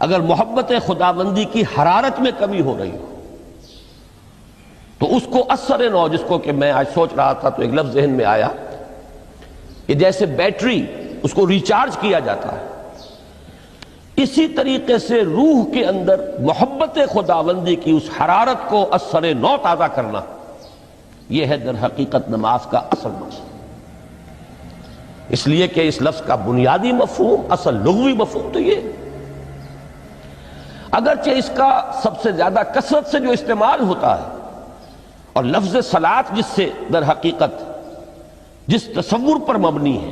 اگر محبت خداوندی کی حرارت میں کمی ہو رہی ہو تو اس کو اثر نو، جس کو کہ میں آج سوچ رہا تھا تو ایک لفظ ذہن میں آیا کہ جیسے بیٹری اس کو ریچارج کیا جاتا ہے، اسی طریقے سے روح کے اندر محبت خداوندی کی اس حرارت کو اثر نو تازہ کرنا، یہ ہے در حقیقت نماز کا اصل مقصد۔ اس لیے کہ اس لفظ کا بنیادی مفہوم، اصل لغوی مفہوم تو یہ ہے، اگرچہ اس کا سب سے زیادہ کثرت سے جو استعمال ہوتا ہے اور لفظ صلاۃ جس سے در حقیقت جس تصور پر مبنی ہے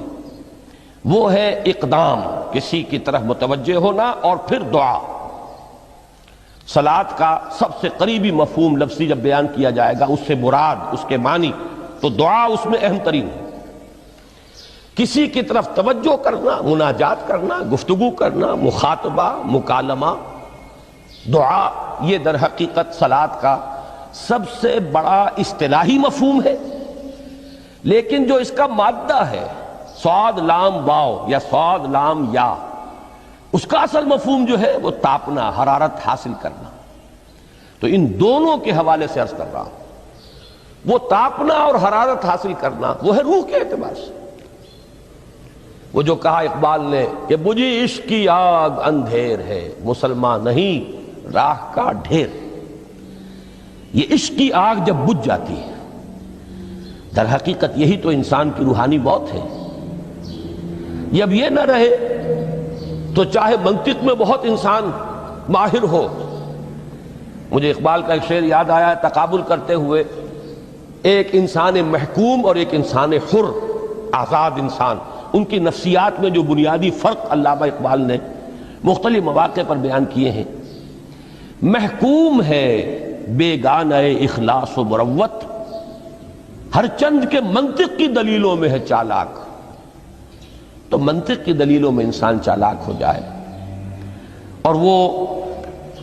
وہ ہے اقدام، کسی کی طرف متوجہ ہونا اور پھر دعا۔ صلاۃ کا سب سے قریبی مفہوم لفظی جب بیان کیا جائے گا، اس سے مراد، اس کے معنی تو دعا اس میں اہم ترین ہے۔ کسی کی طرف توجہ کرنا، مناجات کرنا، گفتگو کرنا، مخاطبہ، مکالمہ، دعا، یہ در حقیقت صلاۃ کا سب سے بڑا اصطلاحی مفہوم ہے۔ لیکن جو اس کا مادہ ہے، صاد لام واو یا صاد لام یا، اس کا اصل مفہوم جو ہے وہ تاپنا، حرارت حاصل کرنا۔ تو ان دونوں کے حوالے سے عرض کر رہا ہوں، وہ تاپنا اور حرارت حاصل کرنا وہ ہے روح کے اعتبار سے۔ وہ جو کہا اقبال نے کہ بجھی عشق کی آگ اندھیر ہے، مسلمان نہیں راہ کا ڈھیر۔ یہ عشق کی آگ جب بجھ جاتی ہے، در حقیقت یہی تو انسان کی روحانی موت ہے۔ جب یہ نہ رہے تو چاہے منطق میں بہت انسان ماہر ہو۔ مجھے اقبال کا ایک شعر یاد آیا، تقابل کرتے ہوئے ایک انسان محکوم اور ایک انسان حر، آزاد انسان، ان کی نفسیات میں جو بنیادی فرق علامہ اقبال نے مختلف مواقع پر بیان کیے ہیں۔ محکوم ہے بیگانہ اخلاص و مروت، ہر چند کے منطق کی دلیلوں میں ہے چالاک۔ تو منطق کی دلیلوں میں انسان چالاک ہو جائے اور وہ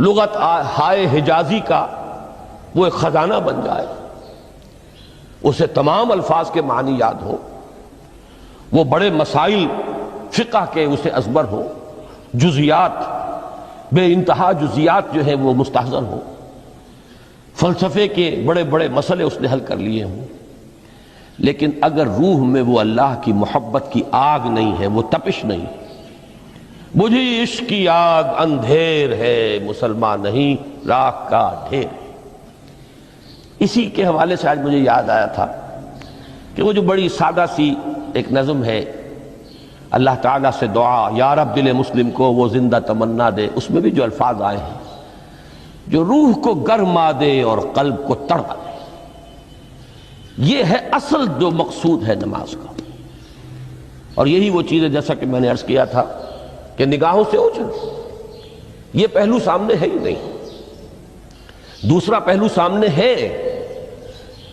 لغت ہائے حجازی کا وہ ایک خزانہ بن جائے، اسے تمام الفاظ کے معنی یاد ہو، وہ بڑے مسائل فقہ کے اسے ازبر ہو، جزیات، بے انتہا جزیات جو ہیں وہ مستحضر ہوں، فلسفے کے بڑے بڑے مسئلے اس نے حل کر لیے ہوں، لیکن اگر روح میں وہ اللہ کی محبت کی آگ نہیں ہے، وہ تپش نہیں، بجھی عشق کی آگ اندھیر ہے، مسلمان نہیں راہ کا ڈھیر۔ اسی کے حوالے سے آج مجھے یاد آیا تھا کہ وہ جو بڑی سادہ سی ایک نظم ہے، اللہ تعالیٰ سے دعا، یا رب دل مسلم کو وہ زندہ تمنا دے، اس میں بھی جو الفاظ آئے ہیں، جو روح کو گرما دے اور قلب کو تڑپا دے، یہ ہے اصل جو مقصود ہے نماز کا۔ اور یہی وہ چیز ہے جیسا کہ میں نے عرض کیا تھا کہ نگاہوں سے اوجھل، یہ پہلو سامنے ہے ہی نہیں، دوسرا پہلو سامنے ہے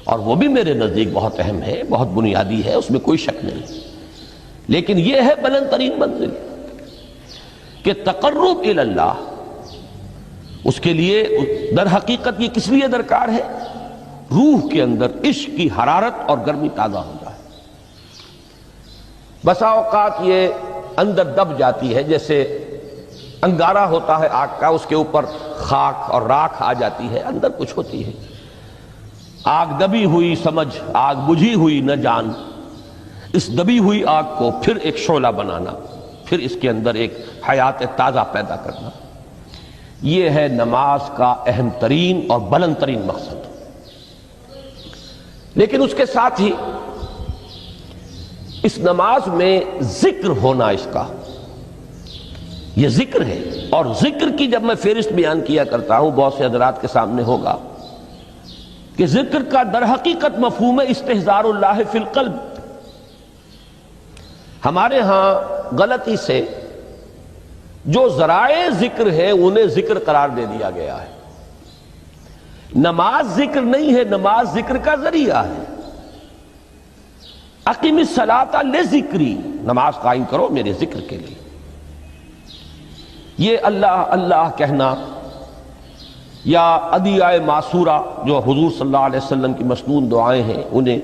اور وہ بھی میرے نزدیک بہت اہم ہے، بہت بنیادی ہے، اس میں کوئی شک نہیں، لیکن یہ ہے بلند ترین منزل کہ تقرب الی اللہ، اس کے لیے در حقیقت یہ کس لیے درکار ہے؟ روح کے اندر عشق کی حرارت اور گرمی تازہ ہو جائے۔ بسا اوقات یہ اندر دب جاتی ہے، جیسے انگارہ ہوتا ہے آگ کا، اس کے اوپر خاک اور راکھ آ جاتی ہے، اندر کچھ ہوتی ہے، آگ دبی ہوئی سمجھ، آگ بجھی ہوئی نہ جان، اس دبی ہوئی آگ کو پھر ایک شعلہ بنانا، پھر اس کے اندر ایک حیات تازہ پیدا کرنا، یہ ہے نماز کا اہم ترین اور بلند ترین مقصد۔ لیکن اس کے ساتھ ہی اس نماز میں ذکر ہونا، اس کا یہ ذکر ہے، اور ذکر کی جب میں فہرست بیان کیا کرتا ہوں، بہت سے حضرات کے سامنے ہوگا کہ ذکر کا در حقیقت مفہوم ہے استحضار اللہ فی القلب۔ ہمارے ہاں غلطی سے جو ذرائع ذکر ہیں انہیں ذکر قرار دے دیا گیا ہے۔ نماز ذکر نہیں ہے، نماز ذکر کا ذریعہ ہے۔ اقیم الصلاۃ لذکری، نماز قائم کرو میرے ذکر کے لیے۔ یہ اللہ اللہ کہنا یا ادعیہ معصورہ جو حضور صلی اللہ علیہ وسلم کی مسنون دعائیں ہیں، انہیں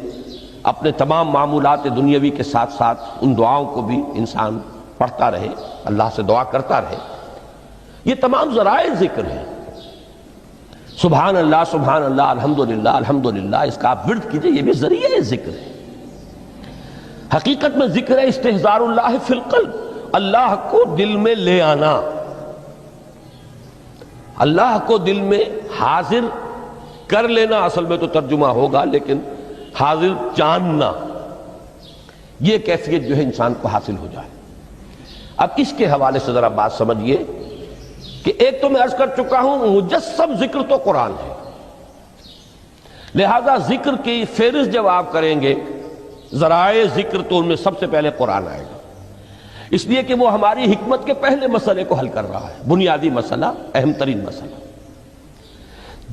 اپنے تمام معمولات دنیاوی کے ساتھ ساتھ ان دعاؤں کو بھی انسان پڑھتا رہے، اللہ سے دعا کرتا رہے، یہ تمام ذرائع ذکر ہیں. سبحان اللہ الحمدللہ الحمدللہ، اس کا آپ ورد کیجئے، یہ بھی ذریعہ ذکر ہے. حقیقت میں ذکر ہے استحضار اللہ فی القلب، اللہ کو دل میں لے آنا، اللہ کو دل میں حاضر کر لینا. اصل میں تو ترجمہ ہوگا، لیکن حاضر جاننا، یہ کیفیت جو ہے انسان کو حاصل ہو جائے. اب اس کے حوالے سے ذرا بات سمجھیے کہ ایک تو میں عرض کر چکا ہوں مجسم ذکر تو قرآن ہے، لہذا ذکر کی فہرست جب آپ کریں گے ذرائع ذکر تو ان میں سب سے پہلے قرآن آئے گا، اس لیے کہ وہ ہماری حکمت کے پہلے مسئلے کو حل کر رہا ہے، بنیادی مسئلہ، اہم ترین مسئلہ.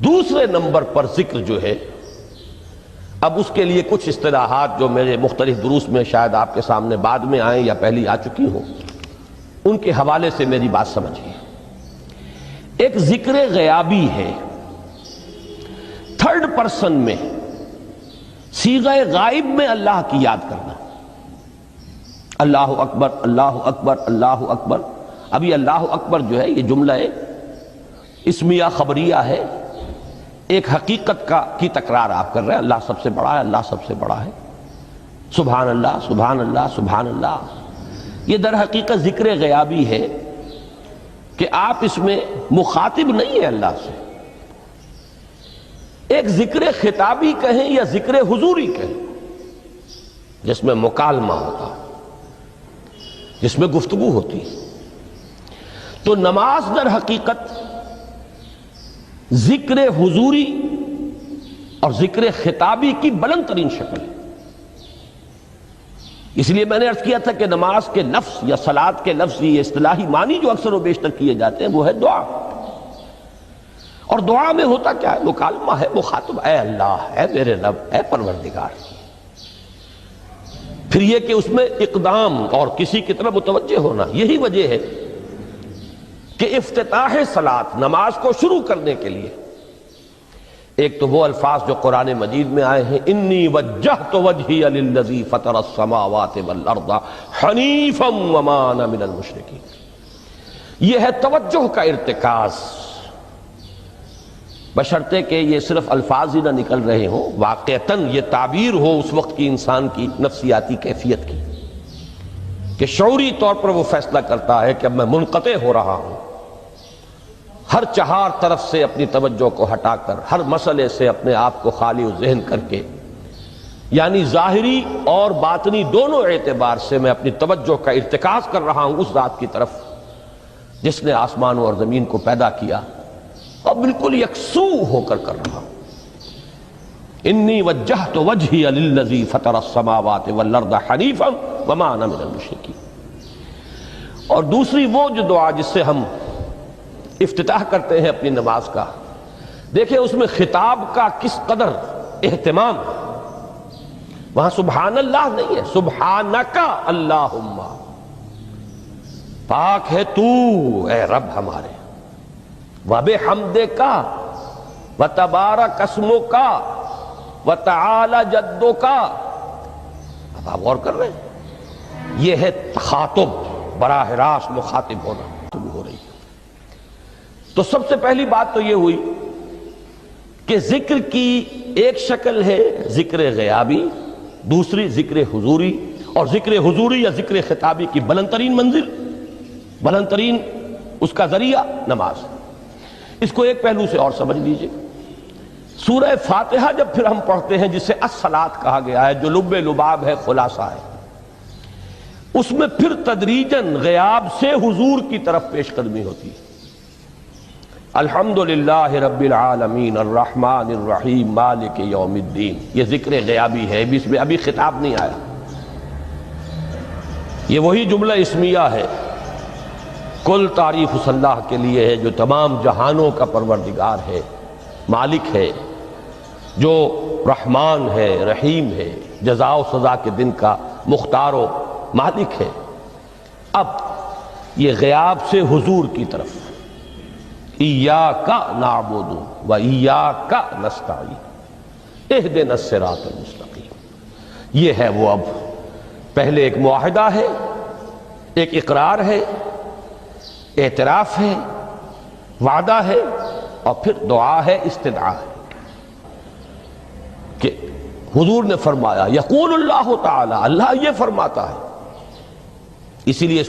دوسرے نمبر پر ذکر جو ہے، اب اس کے لیے کچھ اصطلاحات جو میرے مختلف دروس میں شاید آپ کے سامنے بعد میں آئیں یا پہلی آ چکی ہوں، ان کے حوالے سے میری بات سمجھیے. ایک ذکر غیابی ہے، تھرڈ پرسن میں، صیغہ غائب میں اللہ کی یاد کرنا. اللہ اکبر اللہ اکبر اللہ اکبر. ابھی اللہ اکبر جو ہے یہ جملہ اسمیہ خبریہ ہے، ایک حقیقت کی تکرار آپ کر رہے ہیں، اللہ سب سے بڑا ہے، اللہ سب سے بڑا ہے. سبحان اللہ سبحان اللہ سبحان اللہ، یہ در حقیقت ذکر غیابی ہے کہ آپ اس میں مخاطب نہیں ہیں اللہ سے. ایک ذکر خطابی کہیں یا ذکر حضوری کہیں، جس میں مکالمہ ہوتا ہے، جس میں گفتگو ہوتی ہے. تو نماز در حقیقت ذکر حضوری اور ذکر خطابی کی بلند ترین شکل ہے. اس لیے میں نے عرض کیا تھا کہ نماز کے لفظ یا صلاۃ کے لفظ، یہ اصطلاحی معنی جو اکثر و بیشتر کیے جاتے ہیں وہ ہے دعا. اور دعا میں ہوتا کیا ہے؟ مکالمہ ہے، مخاطب، اے اللہ، اے میرے رب، اے پروردگار. پھر یہ کہ اس میں اقدام اور کسی کی طرف متوجہ ہونا. یہی وجہ ہے کہ افتتاح صلاۃ، نماز کو شروع کرنے کے لیے، ایک تو وہ الفاظ جو قرآن مجید میں آئے ہیں، انی وجہت وجہی للذی فطر السماوات والارض حنیفا وما انا من المشرکین. یہ ہے توجہ کا ارتکاز، بشرطے کہ یہ صرف الفاظ ہی نہ نکل رہے ہوں، واقعتاً یہ تعبیر ہو اس وقت کی انسان کی نفسیاتی کیفیت کی، کہ شعوری طور پر وہ فیصلہ کرتا ہے کہ اب میں منقطع ہو رہا ہوں، ہر چہار طرف سے اپنی توجہ کو ہٹا کر، ہر مسئلے سے اپنے آپ کو خالی و ذہن کر کے، یعنی ظاہری اور باطنی دونوں اعتبار سے میں اپنی توجہ کا ارتکاز کر رہا ہوں اس ذات کی طرف جس نے آسمانوں اور زمین کو پیدا کیا، اور بالکل یکسو ہو کر رہا ہوں. انی وجہت وجہی للذی فطر السماوات والارض حنیفا وما انا من المشرکین. اور دوسری وہ جو دعا جس سے ہم افتتاح کرتے ہیں اپنی نماز کا، دیکھیں اس میں خطاب کا کس قدر اہتمام ہے. وہاں سبحان اللہ نہیں ہے، سبحانک اللہم، پاک ہے تو اے رب ہمارے، وبحمدک وتبارک اسمک وتعالی جدک. اب آپ غور کر رہے ہیں، یہ ہے تخاطب، براہ راست مخاطب ہونا ہو رہی ہے. تو سب سے پہلی بات تو یہ ہوئی کہ ذکر کی ایک شکل ہے ذکر غیابی، دوسری ذکر حضوری، اور ذکر حضوری یا ذکر خطابی کی بلند ترین منزل، بلند ترین اس کا ذریعہ نماز. اس کو ایک پہلو سے اور سمجھ لیجئے. سورہ فاتحہ جب پھر ہم پڑھتے ہیں، جسے الصلاۃ کہا گیا ہے، جو لب لباب ہے، خلاصہ ہے، اس میں پھر تدریجاً غیاب سے حضور کی طرف پیش قدمی ہوتی ہے. الحمدللہ رب العالمین الرحمن الرحیم مالک یوم الدین، یہ ذکر غیابی ہے، اس میں ابھی خطاب نہیں آیا. یہ وہی جملہ اسمیہ ہے، کل تعریف اس اللہ کے لیے ہے جو تمام جہانوں کا پروردگار ہے، مالک ہے، جو رحمان ہے، رحیم ہے، جزا و سزا کے دن کا مختار و مالک ہے. اب یہ غیاب سے حضور کی طرف، ایاک نعبد و ایاک نستعین اہدنا الصراط المستقیم، یہ ہے وہ. اب پہلے ایک معاہدہ ہے، ایک اقرار ہے، اعتراف ہے وعدہ ہے اور پھر دعا ہے، استدعا ہے کہ حضور نے فرمایا یقول اللہ تعالی، اللہ یہ فرماتا ہے، اسی لیے